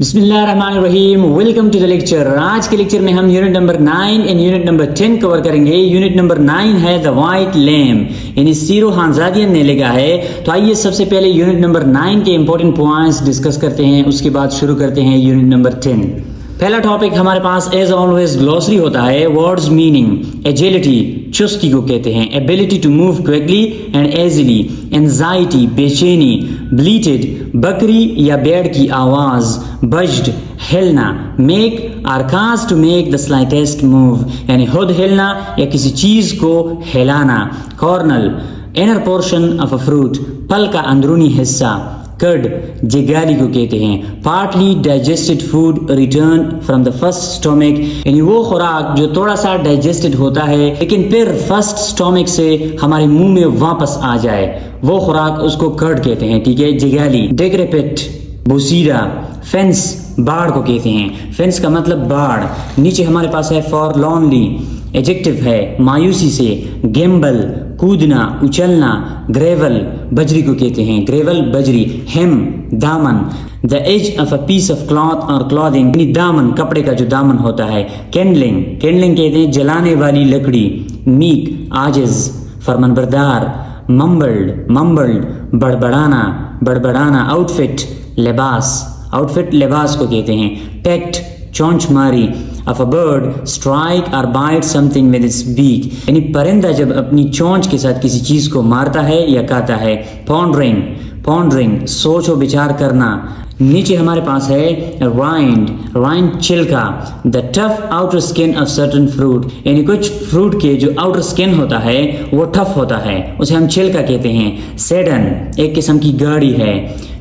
بسم اللہ الرحمن الرحیم، ویلکم ٹو دا لیکچر۔ آج کے لیکچر میں ہم unit number 9 and unit number 10 کور کریں گے۔ یونٹ نمبر 9 ہے دا وائٹ لیمپ، یعنی سیرو خانزادیان نے لکھا ہے۔ تو آئیے سب سے پہلے یونٹ نمبر 9 کے امپورٹنٹ پوائنٹس ڈسکس کرتے ہیں، اس کے بعد شروع کرتے ہیں یونٹ نمبر 10۔ پہلا ٹاپک ہمارے پاس ایز آلویز گلوسری ہوتا ہے۔ ورڈز میننگ: ایجیلٹی چستی کو کہتے ہیں، ability to move quickly and easily, anxiety بے چینی، بلیٹڈ بکری یا بیڑ کی آواز، بجڈ ہلنا، make or cause to make the slightest move, یعنی خود ہلنا یا کسی چیز کو ہلانا، kernel inner portion of a fruit, پھل کا اندرونی حصہ، کرڈ جگالی کو کہتے ہیں، partly digested food return from the first stomach, یعنی وہ خوراک جو تھوڑا سا ڈائجسٹڈ ہوتا ہے لیکن پھر فرسٹ اسٹومک سے ہمارے منہ میں واپس آ جائے، وہ خوراک اس کو کرڈ کہتے ہیں، ٹھیک ہے۔ جگالی، ڈیگریپٹ، بوسیرا، فینس باڑ کو کہتے ہیں، فینس کا مطلب باڑ۔ نیچے ہمارے پاس ہے فار لونلی، ایڈجیکٹو ہے مایوسی سے، گیمبل کودنا اچلنا، گریول بجری کو کہتے ہیں، گریول بجری، ہیم دامن، the edge of a piece of cloth or clothing, یعنی دامن کپڑے کا جو دامن ہوتا ہے، کینڈلنگ، کینڈلنگ کہتے ہیں جلانے والی لکڑی، میک عاجز فرمان بردار، ممبلڈ بڑبڑانا، بڑبڑانا، آؤٹ فٹ لباس، آؤٹ فٹ لباس کو کہتے ہیں، پیکٹ چونچ ماری، of a bird strike or bite something with its beak، یعنی پرندہ جب اپنی چونچ کے ساتھ کسی چیز کو مارتا ہے یا کاتا ہے۔ pondering سوچ و بچار کرنا۔ نیچے ہمارے پاس ہے rind چھلکا، the tough outer skin of certain fruit، یعنی کچھ فروٹ کے جو outer skin ہوتا ہے وہ ٹف ہوتا ہے، اسے ہم چھلکا کہتے ہیں۔ sedan ایک قسم کی گاڑی ہے۔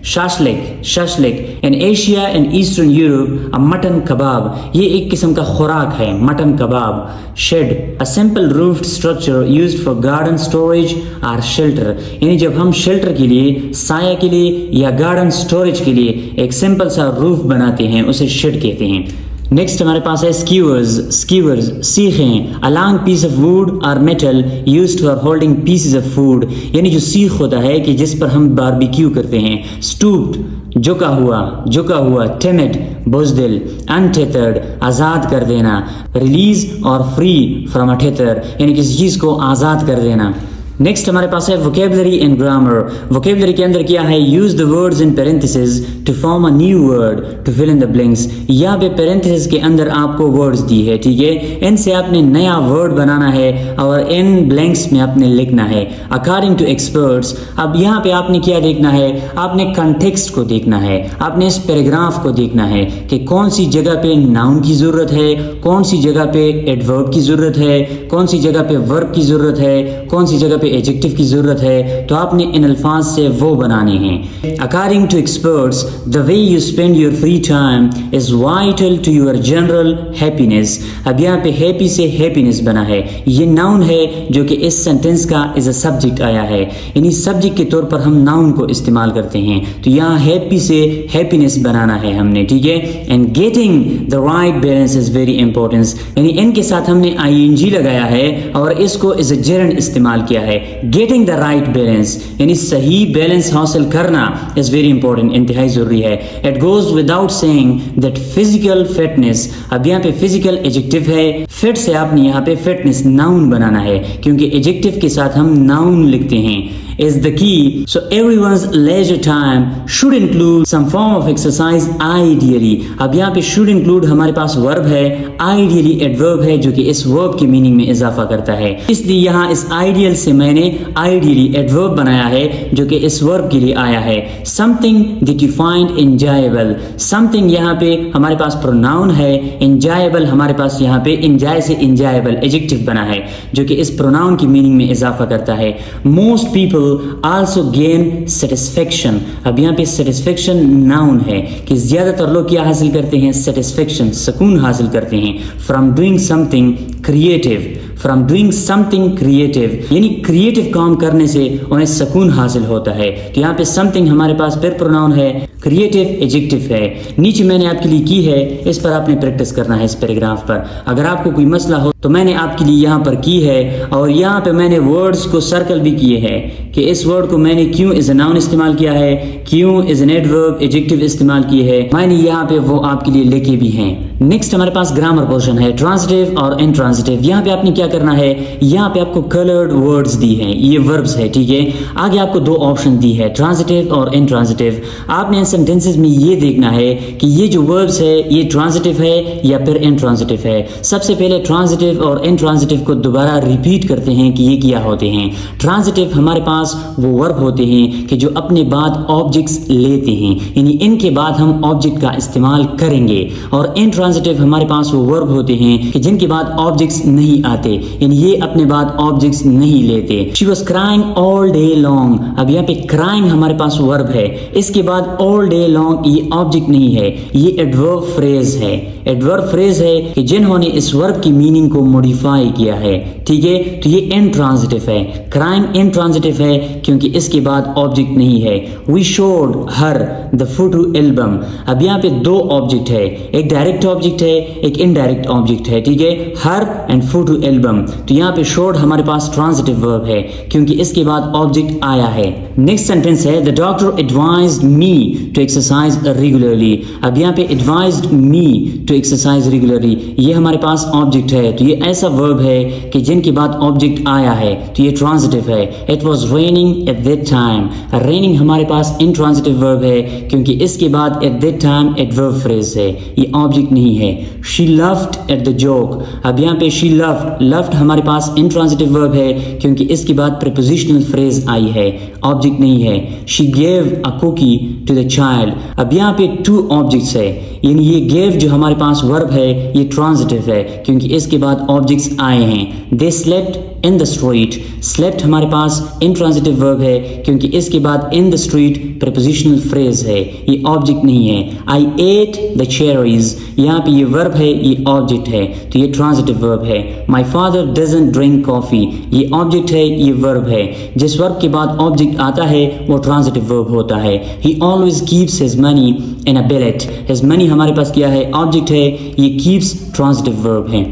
Shashlik in Asia and eastern Europe mutton kebab, یہ ایک قسم کا خوراک ہے، مٹن کباب۔ Shed a simple roofed structure used for garden storage or shelter، یعنی جب ہم شیلٹر کے لیے، سایہ کے لیے یا گارڈن سٹوریج کے لیے ایک سمپل سا روف بناتے ہیں، اسے شیڈ کہتے ہیں۔ نیکسٹ ہمارے پاس ہے skewers سیخیں، a long piece of wood or metal used for holding pieces of food، یعنی جو سیخ ہوتا ہے کہ جس پر ہم باربیکیو کرتے ہیں۔ stooped جھکا ہوا، timid بزدل، untethered آزاد کر دینا، release اور free from a tether، یعنی کسی چیز کو آزاد کر دینا۔ نیکسٹ ہمارے پاس ہے vocabulary and grammar۔ vocabulary کے اندر کیا ہے؟ use the words in parentheses to form a new word to fill in the blanks، یہاں پہ parentheses کے اندر آپ کو words دی ہے، ٹھیک ہے، ان سے آپ نے نیا word بنانا ہے اور ان blanks میں آپ نے لکھنا ہے۔ according to experts، اب یہاں پہ آپ نے کیا دیکھنا ہے؟ آپ نے context کو دیکھنا ہے، آپ نے اس پیراگراف کو دیکھنا ہے کہ کون سی جگہ پہ noun کی ضرورت ہے، کون سی جگہ پہ adverb کی ضرورت ہے، کون سی جگہ پہ verb کی ضرورت ہے، کون سی جگہ پہ ایڈجیکٹو کی ضرورت ہے، تو آپ نے ان الفاظ سے وہ بنانے ہیں۔ according to experts the way you spend your free time is vital to your general happiness، اب یہاں پہ happy سے happiness بنا ہے، یہ noun ہے جو کہ اس سینٹنس کا as a subject آیا ہے، یعنی سبجیکٹ کے طور پر ہم noun کو استعمال کرتے ہیں، تو یہاں happy سے happiness بنانا ہے ہم نے، ٹھیک ہے۔ and getting the right balance is very important، یعنی ان کے ساتھ ہم نے ing لگایا ہے اور اس کو as a gerund استعمال کیا ہے۔ getting the right balance یعنی صحیح بیلنس حاصل کرنا is very important، انتہائی ضروری ہے۔ it goes without saying that physical fitness، اب یہاں پہ physical adjective ہے، fit سے آپ نے یہاں پہ fitness noun بنانا ہے کیونکہ adjective کے ساتھ ہم noun لکھتے ہیں۔ is the key so everyone's leisure time should include some form of exercise ideally، اب یہاں پہ should include ہمارے پاس verb ہے، ideally adverb ہے جو کہ اس verb کی meaning میں اضافہ کرتا ہے، اس لیے یہاں اس ideal سے میں نے ideally adverb بنایا ہے جو کہ اس verb کے لیے آیا ہے۔ something that you find enjoyable، something یہاں پہ ہمارے پاس pronoun ہے، enjoyable ہمارے پاس یہاں پہ enjoy سے enjoyable adjective بنا ہے جو کہ اس pronoun کی meaning میں اضافہ کرتا ہے۔ most people also gain satisfaction، اب یہاں پہ satisfaction noun ہے کہ زیادہ تر لوگ کیا حاصل کرتے ہیں؟ satisfaction سکون حاصل کرتے ہیں۔ from doing something creative، from doing something creative, یعنی کریٹو کام کرنے سے انہیں سکون حاصل ہوتا ہے. تو یہاں پہ something ہمارے پاس پھر پروناؤن ہے, کریٹو ایڈجیکٹو ہے. نیچے میں نے آپ کے لیے کی ہے, اس پر آپ نے پریکٹس کرنا ہے اس پیراگراف پر. اگر آپ کو کوئی مسئلہ ہو تو میں نے آپ کے لیے یہاں پر کی ہے, اور یہاں پہ میں نے ورڈز کو سرکل بھی کیے ہیں کہ اس ورڈ کو میں نے کیوں ایز اے ناؤن استعمال کیا ہے, کیوں ایز این ایڈورب ایڈجیکٹو استعمال کیے ہے, میں نے یہاں پہ وہ آپ کے لیے لکھے بھی ہیں. نیکسٹ ہمارے پاس گرامر پورشن ہے, ٹرانزٹیو اور انٹرانزٹیو. یہاں پہ آپ نے کیا کرنا ہے, یہاں پہ آپ کو کلرڈ ورڈز دی ہیں, یہ وربز ہے, ٹھیک ہے. آگے آپ کو دو آپشن دی ہے, ٹرانزٹیو اور انٹرانزٹیو. آپ نے ان سینٹینسز میں یہ دیکھنا ہے کہ یہ جو وربز ہے یہ ٹرانزٹیو ہے یا پھر انٹرانزٹیو ہے. سب سے پہلے ٹرانزٹیو اور انٹرانزٹیو کو دوبارہ ریپیٹ کرتے ہیں کہ یہ کیا ہوتے ہیں. ٹرانزٹیو ہمارے پاس وہ ورب ہوتے ہیں کہ جو اپنے بعد آبجیکٹس لیتے ہیں, یعنی ان کے بعد ہم آبجیکٹ کا استعمال کریں گے. اور انٹرانزٹیو ہمارے پاس وہ ورب ہوتے ہیں کہ جن کے بعد آبجیکٹس نہیں آتے, یعنی یہ اپنے بعد آبجیکٹس نہیں لیتے. She was crying all day long. اب یہاں پہ crying ہمارے پاس ورب ہے, اس کے بعد all day long یہ آبجیکٹ نہیں ہے, یہ ایڈورب فریز ہے. ایڈورب فریز ہے کہ جنہوں نے اس ورب کی میننگ کو موڈیفائی کیا ہے, ٹھیک ہے. تو یہ انٹرانزٹیو ہے. crying انٹرانزٹیو ہے کیونکہ اس کے بعد آبجیکٹ نہیں ہے. We showed her the photo album. اب یہاں پہ دو آبجیکٹ ہے, ایک ڈائریکٹ آبجیکٹ ہے, ایک انڈائریکٹ آبجیکٹ ہے, ٹھیک ہے. her and photo album. تو یہاں پہ showed ہمارے پاس ٹرانزٹیو ورب ہے کیونکہ اس کے بعد آبجیکٹ آیا ہے. نیکسٹ سینٹینس ہے the doctor advised me to exercise regularly. اب یہاں پہ advised me to exercise regularly, یہ ہمارے پاس آبجیکٹ ہے. تو یہ ایسا ورب ہے کہ جن کے بعد آبجیکٹ آیا ہے, تو یہ ٹرانزٹیو ہے. It was raining at that time. raining ہمارے پاس انٹرانزٹیو ورب ہے کیونکہ اس کے بعد at that time adverb phrase ہے, یہ آبجیکٹ نہیں ہے. She laughed at the joke. اب یہاں پہ she laughed ہمارے پاس انٹرانزٹیو ورب ہے کیونکہ اس کے بعد prepositional phrase آئی ہے, آبجیکٹ نہیں ہے. She gave a cookie to the child. اب یہاں پہ ٹو آبجیکٹس ہے, یعنی یہ gave جو ہمارے پاس ورب ہے یہ ٹرانزٹیو ہے کیونکہ اس کے بعد آبجیکٹس آئے ہیں. They slept in the street. slept ہمارے پاس انٹرانزٹیو ورب ہے کیونکہ اس کے بعد in the street prepositional phrase ہے, یہ آبجیکٹ نہیں ہے. I ate the cherries. یہاں پہ یہ ورب ہے, یہ آبجیکٹ ہے, تو یہ ٹرانزٹیو ورب ہے. My father doesn't drink coffee. یہ آبجیکٹ ہے, یہ ورب ہے. جس ورب کے بعد آبجیکٹ آتا ہے وہ ٹرانزٹیو ورب ہوتا ہے. He always keeps his money in a billet. his money ہمارے پاس کیا ہے, آبجیکٹ ہے, یہ keeps ٹرانزٹیو ورب ہے.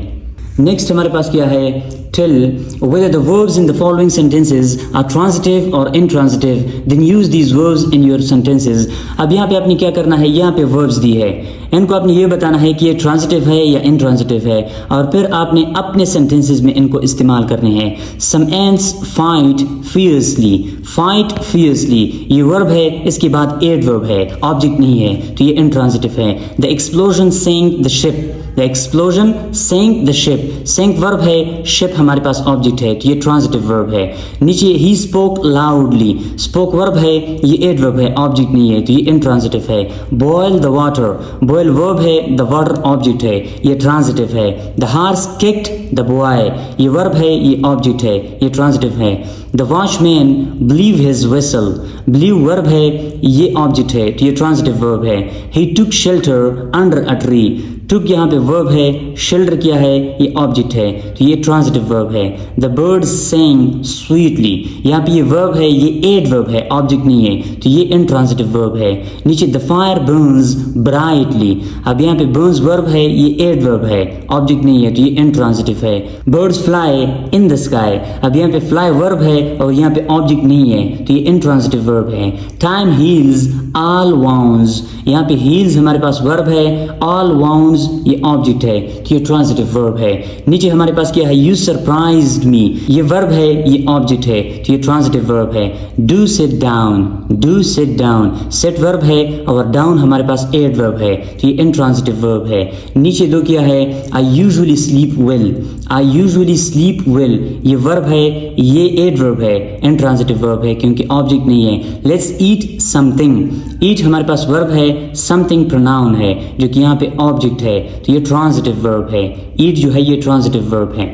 نیکسٹ ہمارے پاس کیا ہے, tell whether the verbs in the following sentences are transitive or intransitive, then use these verbs in your sentences. اب یہاں پہ آپ نے کیا کرنا ہے, یہاں پہ verbs دی ہے, ان کو آپ نے یہ بتانا ہے کہ یہ ٹرانزٹیو ہے یا انٹرانزٹیو ہے, اور پھر آپ نے اپنے سینٹینسز میں ان کو استعمال کرنے ہیں. Some ants fight fiercely. fight fiercely یہ ورب ہے, اس کے بعد ایڈورب ہے, آبجیکٹ نہیں ہے, تو یہ انٹرانزٹیو ہے. The explosion sank the ship. The explosion sank the ship. sank ورب ہے, ship ہمارے پاس آبجیکٹ ہے, تو یہ ٹرانزٹیو ورب ہے. نیچے he spoke loudly. spoke ورب ہے, یہ ایڈورب ہے, آبجیکٹ نہیں ہے, تو یہ انٹرانزٹیو ہے. boil the water. boil ورب ہے, the water آبجیکٹ ہے, یہ ٹرانزٹیو ہے. the horse kicked the boy. یہ ورب ہے, یہ آبجیکٹ ہے, یہ ٹرانزٹیو ہے. the watchman blew his whistle. blew ورب ہے, یہ آبجیکٹ ہے, تو یہ ٹرانزٹیو ورب ہے. he took shelter under a tree. took یہاں پہ ورب ہے, shelter کیا ہے, یہ آبجیکٹ ہے, تو یہ ٹرانزٹیو ورب ہے. the birds sang sweetly. یہاں پہ یہ ورب ہے, یہ ایڈورب ہے, آبجیکٹ نہیں ہے, تو یہ انٹرانزٹیو ورب ہے. نیچے the fire burns brightly. اب یہاں پہ burns ورب ہے, یہ ایڈورب ہے, آبجیکٹ نہیں ہے, تو یہ انٹرانزٹیو ہے. birds fly in the sky. اب یہاں پہ fly ورب ہے اور یہاں پہ آبجیکٹ نہیں ہے, تو یہ انٹرانزٹیو ورب ہے. time heals all wounds. یہاں پہ heals ہمارے پاس ورب ہے, all wounds یہ آبجیکٹ ہے, تو یہ ٹرانزٹیو ورب ہے. نیچے ہمارے پاس کیا ہے, you surprised me. یہ ورب ہے, یہ آبجیکٹ ہے, تو یہ ٹرانزٹیو ورب ہے. do sit down. do sit down sit ورب ہے اور down ہمارے پاس ایڈورب ہے, تو یہ انٹرانزٹیو ورب ہے. نیچے دو کیا ہے, I usually sleep well. I usually sleep well یہ ورب ہے, یہ ایڈورب ہے, انٹرانزٹیو ورب ہے کیونکہ آبجیکٹ نہیں ہے. let's eat something. eat ہمارے پاس ورب ہے, something pronoun ہے جو کہ یہاں پہ آبجیکٹ ہے, تو یہ ٹرانزٹیو ورب ہے. eat جو ہے یہ ٹرانزٹیو ورب ہے.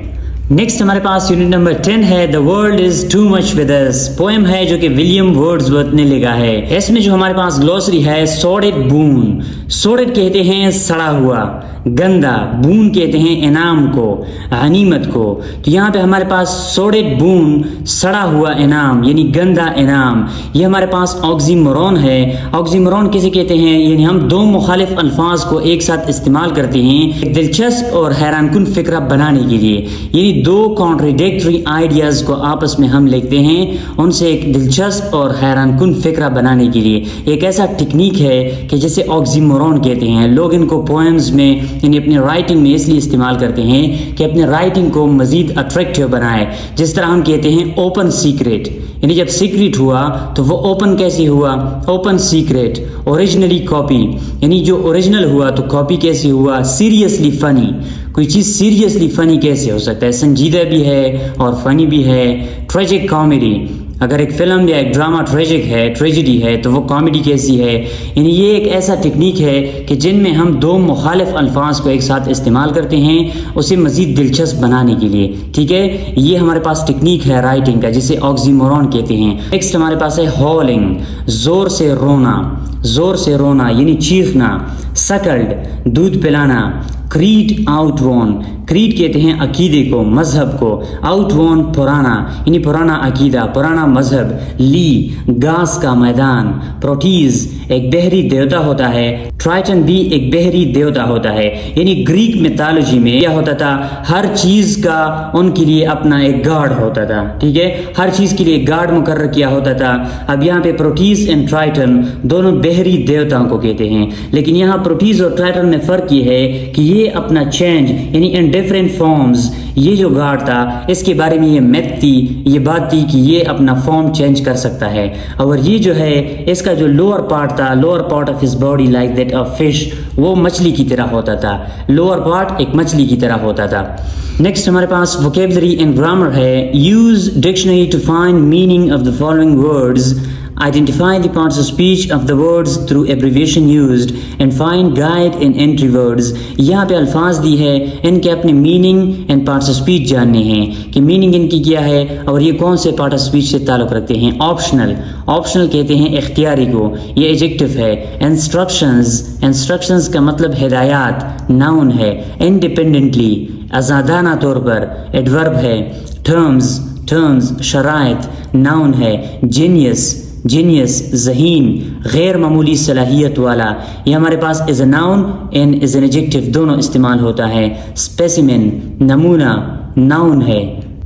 نیکسٹ ہمارے پاس یونٹ نمبر 10 ہے The world is too much with us. Poem ہے جو کہ ولیم ورڈزورتھ نے لکھا ہے. اس میں جو ہمارے پاس گلوسری ہے, sordid boon. sordid کہتے ہیں سڑا ہوا, گندا، بون کہتے ہیں انعام کو، غنیمت کو. تو یہاں پہ ہمارے پاس سوڈڈ بون، سڑا ہوا انعام یعنی گندا انعام. یہ ہمارے پاس آکسیمورون ہے. آکسیمورون کسے کہتے ہیں؟ یعنی ہم دو مخالف الفاظ کو ایک ساتھ استعمال کرتے ہیں ایک دلچسپ اور حیران کن فکرہ بنانے کے لیے. یعنی دو کانٹریڈکٹری آئیڈیاز کو آپس میں ہم لکھتے ہیں ان سے ایک دلچسپ اور حیران کن فکرہ بنانے کے لیے. ایک ایسا ٹیکنیک ہے کہ جسے آکسیمورون کہتے ہیں. لوگ ان کو پوئمز میں یعنی اپنی رائٹنگ میں اس لیے استعمال کرتے ہیں کہ اپنے رائٹنگ کو مزید اٹریکٹیو بنائے. جس طرح ہم کہتے ہیں اوپن سیکریٹ، یعنی جب سیکریٹ ہوا تو وہ اوپن کیسے ہوا؟ Open secret. اوریجنلی کاپی، یعنی جو اوریجنل ہوا تو کاپی کیسے ہوا؟ سیریسلی فنی. کوئی چیز سیریسلی فنی کیسے ہو سکتا ہے؟ سنجیدہ بھی ہے اور فنی بھی ہے. ٹریجک کامیڈی، اگر ایک فلم یا ایک ڈرامہ ٹریجک ہے، ٹریجڈی ہے، تو وہ کامیڈی کیسی ہے؟ یعنی یہ ایک ایسا ٹیکنیک ہے کہ جن میں ہم دو مخالف الفاظ کو ایک ساتھ استعمال کرتے ہیں اسے مزید دلچسپ بنانے کے لیے. ٹھیک ہے، یہ ہمارے پاس ٹیکنیک ہے رائٹنگ کا جسے آکسیمورون کہتے ہیں. نیکسٹ ہمارے پاس ہے ہالنگ، زور سے رونا. زور سے رونا یعنی چیخنا. سکلڈ، دودھ پلانا. کریڈ آؤٹ وون، کریڈ کہتے ہیں عقیدے کو، مذہب کو. آؤٹ وون پرانا یعنی پرانا عقیدہ، پرانا مذہب. لی، گھاس کا میدان. پروٹیز ایک بحری دیوتا ہوتا ہے. ٹرائٹن بھی ایک بحری دیوتا ہوتا ہے. یعنی گریک میتھالوجی میں کیا ہوتا تھا؟ ہر چیز کا ان کے لیے اپنا ایک گاڈ ہوتا تھا. ٹھیک ہے، ہر چیز کے لیے ایک گاڈ مقرر کیا ہوتا تھا. اب یہاں پہ پروٹیز اینڈ ٹرائٹن دونوں بحری دیوتاؤں کو کہتے ہیں. لیکن یہاں پروٹیز اور ٹرائٹن میں فرق یہ ہے کہ یہ اپنا چینج یعنی ان ڈفرینٹ فارمز، یہ جو گاڈ تھا اس کے بارے میں یہ میتھ تھی، یہ بات تھی کہ یہ اپنا فارم چینج کر سکتا ہے. اور یہ جو ہے اس کا جو لوور پارٹ تھا، lower part of his body like that of fish, وہ مچھلی کی طرح ہوتا تھا. لوور پارٹ ایک مچھلی کی طرح ہوتا تھا. نیکسٹ ہمارے پاس ووکیبلری اینڈ گرامر ہے. Use dictionary to find meaning of the following words. Identify the parts of speech of the words through abbreviation used and find guide in entry words. یہاں پہ الفاظ دی ہے، ان کے اپنے meaning and parts of speech جاننے ہیں کہ meaning in کی کیا ہے اور یہ کون سے پارٹ آف اسپیچ سے تعلق رکھتے ہیں. آپشنل، آپشنل کہتے ہیں اختیاری کو، یہ ایجیکٹو ہے. انسٹرکشنز، انسٹرکشنز کا مطلب ہدایات، ناؤن ہے. انڈیپینڈنٹلی آزادانہ طور پر، ایڈورب ہے. ٹرمز، ٹرمز شرائط، ناؤن ہے. جینیس، جینیس ذہین، غیر معمولی صلاحیت والا، یہ ہمارے پاس is a noun and is an adjective دونوں استعمال ہوتا ہے. اسپیسیمن نمونہ، ناؤن ہے.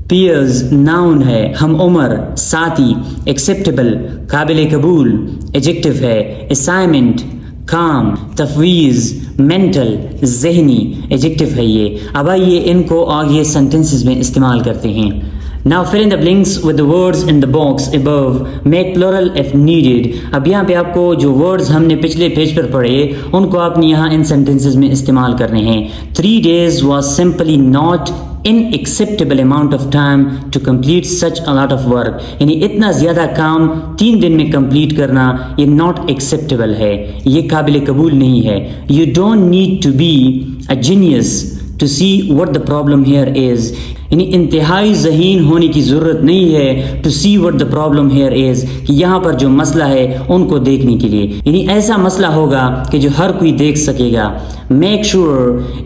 پیئرز ناؤن ہے. ہم عمر ساتھی. ایکسیپٹیبل قابل قبول، ایڈجیکٹو ہے. اسائنمنٹ کام. تفویض مینٹل ذہنی، ایڈجیکٹو ہے یہ. اب آئیے ان کو آگے سینٹنسز میں استعمال کرتے ہیں. Now fill in the blanks with the words in the box above. Make plural if needed. اب یہاں پہ آپ کو جو words ہم نے پچھلے پیج پر پڑھے ان کو آپ نے یہاں ان sentences میں استعمال کرنے ہیں. 3 days was simply not inacceptable amount of time to complete such a lot of work. یعنی اتنا زیادہ کام 3 دن میں کمپلیٹ کرنا یہ not acceptable ہے، یہ قابل قبول نہیں ہے. You don't need to be a genius to see what the problem here is. یعنی انتہائی ذہین ہونے کی ضرورت نہیں ہے to see what the problem here is، کہ یہاں پر جو مسئلہ ہے ان کو دیکھنے کے لیے. یعنی ایسا مسئلہ ہوگا کہ جو ہر کوئی دیکھ سکے گا. Make sure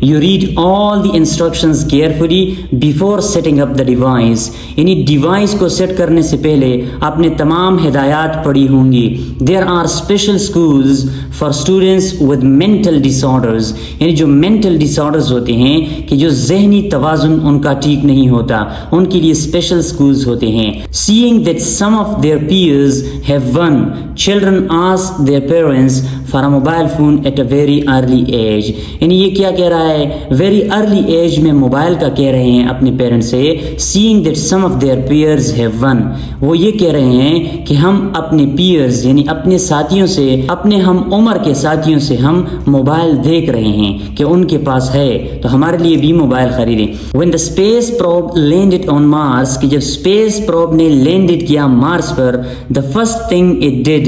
you read all the instructions carefully before setting up the device. یعنی ڈیوائس کو سیٹ کرنے سے پہلے آپ نے تمام ہدایات پڑھی ہوں گی. There are special schools for students with mental disorders. یعنی جو mental disorders ہوتے ہیں کہ جو ذہنی توازن ان کا ٹھیک نہیں ہوتا، ان کے لیے اسپیشل سکولز ہوتے ہیں. Seeing that some of their peers have won, children ask their parents for a mobile phone at a very early age. یعنی یہ کیا کہہ رہا ہے؟ ویری ارلی ایج میں موبائل کا کہہ رہے ہیں اپنے پیرنٹس سے. Seeing that some of their peers have won، وہ یہ کہہ رہے ہیں کہ ہم اپنے پیئرز یعنی اپنے ساتھیوں سے، اپنے ہم عمر کے ساتھیوں سے ہم موبائل دیکھ رہے ہیں کہ ان کے پاس ہے تو ہمارے لیے بھی موبائل خریدیں. When the space probe landed on Mars، کہ جب space probe نے landed کیا مارس پر، the first thing it did،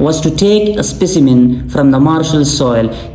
was to take a specimen from the Marshall soil,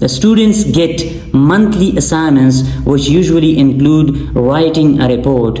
The students get monthly assignments which usually include writing a report.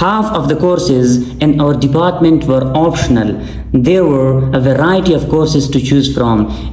Half of the courses in our department were optional. There were a variety of courses to choose from.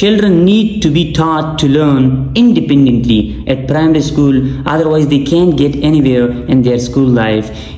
Children need to be taught to learn independently at primary school, otherwise they can't get anywhere in their school life.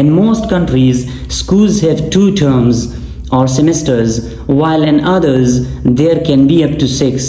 In most countries, schools have 2 terms or semesters, while in others there can be up to 6.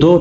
2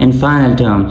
and final term,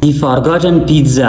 The forgotten pizza,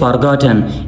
forgotten,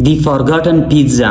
The forgotten pizza,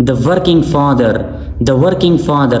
The working father, the working father,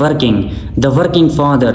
working, the working father,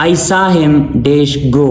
I saw him dash go.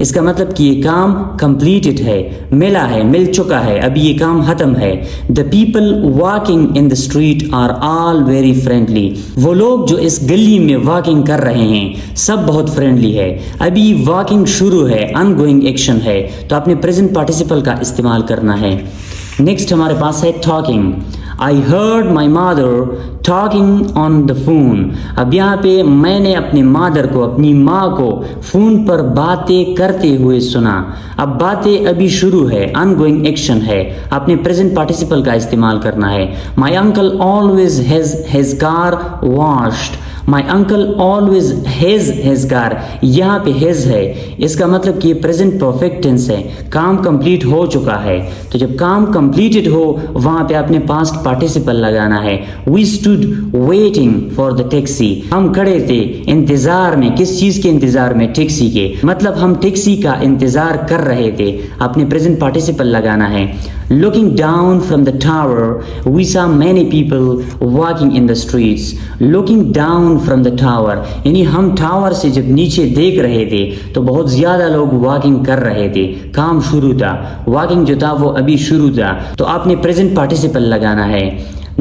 اس کا مطلب کہ یہ کام completed ہے، ملا ہے، مل چکا ہے، ابھی یہ کام ختم ہے. The people walking in the street are all very friendly. وہ لوگ جو اس گلی میں واکنگ کر رہے ہیں سب بہت فرینڈلی ہے. ابھی واکنگ شروع ہے، ان گوئنگ ایکشن ہے، تو آپ نے پریزنٹ پارٹیسپل کا استعمال کرنا ہے. نیکسٹ ہمارے پاس ہے talking. I heard my mother talking on the phone. اب یہاں پہ میں نے اپنی مادر کو، اپنی ماں کو فون پر باتیں کرتے ہوئے سنا. اب باتیں ابھی شروع ہے، ان گوئنگ ایکشن ہے، آپ نے پریزنٹ پارٹیسپل کا استعمال کرنا ہے. My uncle always has his car washed. My uncle always has his car. یہاں پہ his ہے، اس کا مطلب کہ یہ پریزنٹ پرفیکٹ ٹینس ہے، کام کمپلیٹ ہو چکا ہے. تو جب کام کمپلیٹڈ ہو وہاں پہ آپ نے پاسٹ پارٹیسپل لگانا ہے. We stood waiting for the taxi. ہم کھڑے تھے انتظار میں، کس چیز کے انتظار میں؟ ٹیکسی کے. مطلب ہم ٹیکسی کا انتظار کر رہے تھے، آپ نے پریزنٹ پارٹیسپل لگانا ہے. Looking down from the tower, we saw many people walking in the streets. Looking down from the tower یعنی ہم ٹاور سے جب نیچے دیکھ رہے تھے تو بہت زیادہ لوگ واکنگ کر رہے تھے، کام شروع تھا، واکنگ جو تھا وہ ابھی شروع تھا، تو آپ نے پریزنٹ پارٹیسپل لگانا ہے.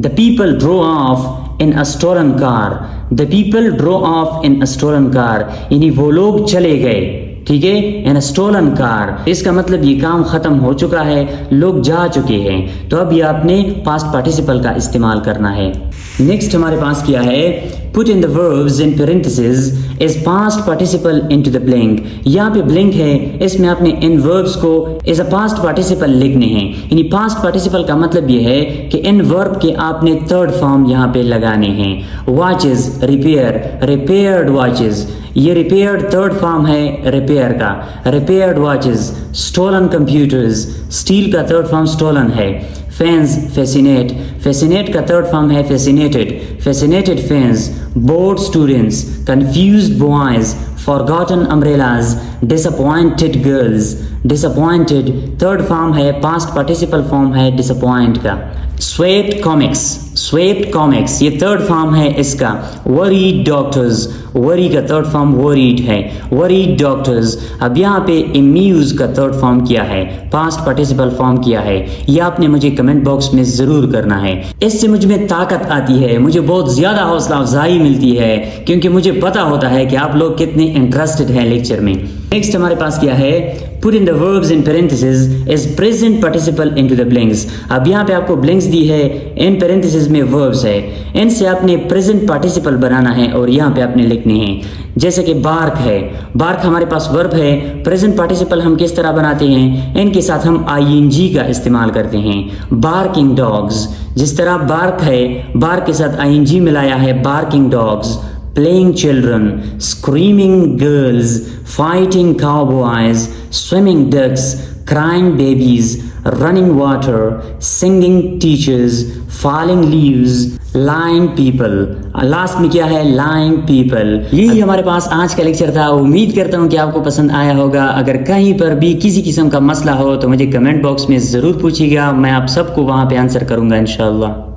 The people drove off in a stolen car. The people drove off in a stolen car یعنی وہ لوگ چلے گئے، ٹھیک ہے، in a stolen car. اس کا مطلب یہ کام ختم ہو چکا ہے، لوگ جا چکے ہیں، تو اب یہ آپ نے پاسٹ پارٹیسپل کا استعمال کرنا ہے. نیکسٹ ہمارے پاس کیا ہے؟ put in the verbs in parentheses as past participle into the blank. یہاں پہ blank ہے، اس میں آپ نے ان verbs کو as a past participle لکھنے ہیں. یعنی past participle کا مطلب یہ ہے کہ ان verb کے آپ نے third form یہاں پہ لگانے ہیں. watches repair، repaired watches، یہ repaired third form ہے repair کا، repaired watches. stolen computers، steal کا third form stolen ہے. fans fascinate، fascinate کا third form ہے fascinated، fascinated fans. bored students، confused boys. forgotten umbrellas، disappointed girls. disappointed third form ہے، past participle form ہے disappoint کا. swept comics، swept comics یہ third form ہے اس کا. worried doctors، worry کا third form worried ہے، worried doctors. اب یہاں پہ amuse کا third form کیا ہے، past participle form کیا ہے، یہ آپ نے مجھے کمنٹ باکس میں ضرور کرنا ہے. اس سے مجھ میں طاقت آتی ہے، مجھے بہت زیادہ حوصلہ افزائی ملتی ہے، کیونکہ مجھے پتا ہوتا ہے کہ آپ لوگ کتنے انٹرسٹڈ ہیں لیکچر میں. نیکسٹ ہمارے پاس کیا ہے؟ put in the verbs in parentheses as present participle into the blanks. اب یہاں پہ آپ کو blanks دی ہے، in parentheses میں verbs ہے، ان سے آپ نے present participle بنانا ہے اور یہاں پہ آپ نے لکھنے ہیں. جیسے کہ bark ہے، bark ہمارے پاس verb ہے، present participle ہم کس طرح بناتے ہیں؟ ان کے ساتھ ہم ing کا استعمال کرتے ہیں. barking dogs، جس طرح bark ہے، bark کے ساتھ ing ملایا ہے barking dogs. playing children، screaming girls، fighting cowboys، swimming ducks، crying babies، running water، singing teachers، falling leaves، lying people. Last میں کیا ہے؟ lying people. یہی ہمارے پاس آج کا لیکچر تھا. امید کرتا ہوں کہ آپ کو پسند آیا ہوگا. اگر کہیں پر بھی کسی قسم کا مسئلہ ہو تو مجھے کمنٹ باکس میں ضرور پوچھیے گا، میں آپ سب کو وہاں پہ آنسر کروں گا انشاءاللہ.